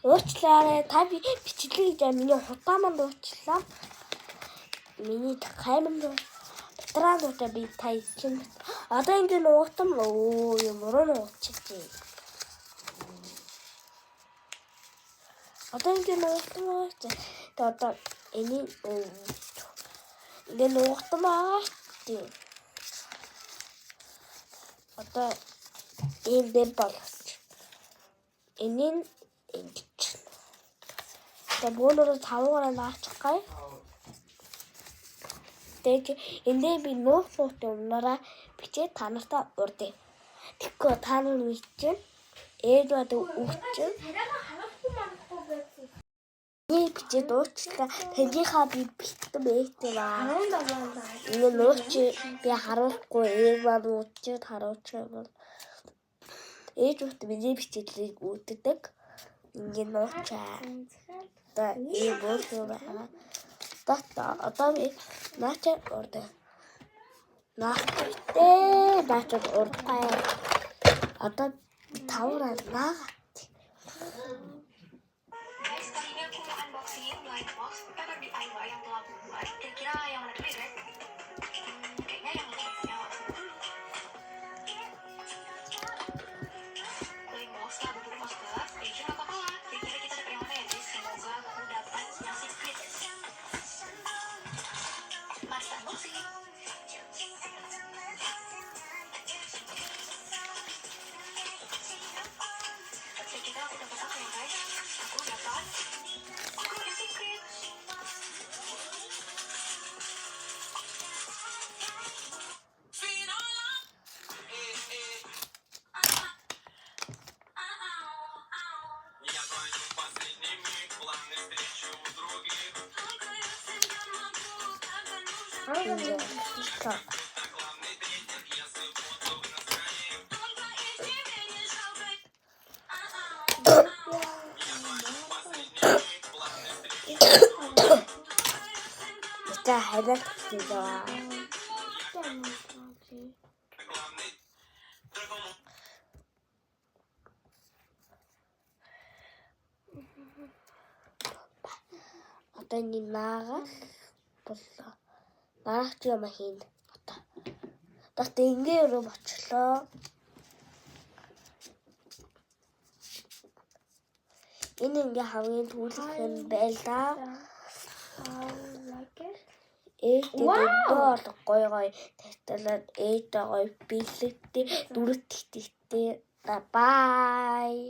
уучлаарай. Та бичлэг гэж миний хутааманд уучлаа. Миний хайманд Трандуутай би та ичэн. Одоо ингэ нуутам юм руу нууччих. Одоо ингэ нуутам. Одоо энийг ингэ нуутам аа. Одоо ийм болчих. Энийг ингэж. Одоо бөөнөрөө 5 гараа наачих гай. Тэгээд эндээ би нууцтай өмнөрөө бичээ та нартай урдээ. Тэгэхгүй та нар мэдчихэв. Ээж бод өгчөө. Нэг бичээ дуучлаа. Тэнийхаа би битэн ээтэй ба. Энэ нууч би харуулахгүй ээж бод өгчөө харуулчих бол. Ээж бод миний бичээлийг үүддэг. Ингээ нуучаа. Та ийм болов байна. Одоо би наачаа урдаа. Наачаа урдаа. Одоо 5 гараа наагаад. Pero DIY yang telah buat. Kira-kira yang mana dulu ya? Kayaknya yang ini ya. Klik monster, betul monster. Jadi nggak apa-apa. Kira-kira kita dapat yang mana ya? Semoga aku dapat yang secret. Masa sih? Kita aku dapat apa ya guys? Aku dapat. Aku ada secret. Так. Это хайдах всегда. Одоо нэг наагаад боллоо. Дараач юм хийн. Одоо ингээ рүү очлоо. Энэ ингээ хамгийн түлхэх юм байлаа. Ээдээ гоё тарталаад ээдээ гоё бэлэгтэй дүрт ихтэй. Bye.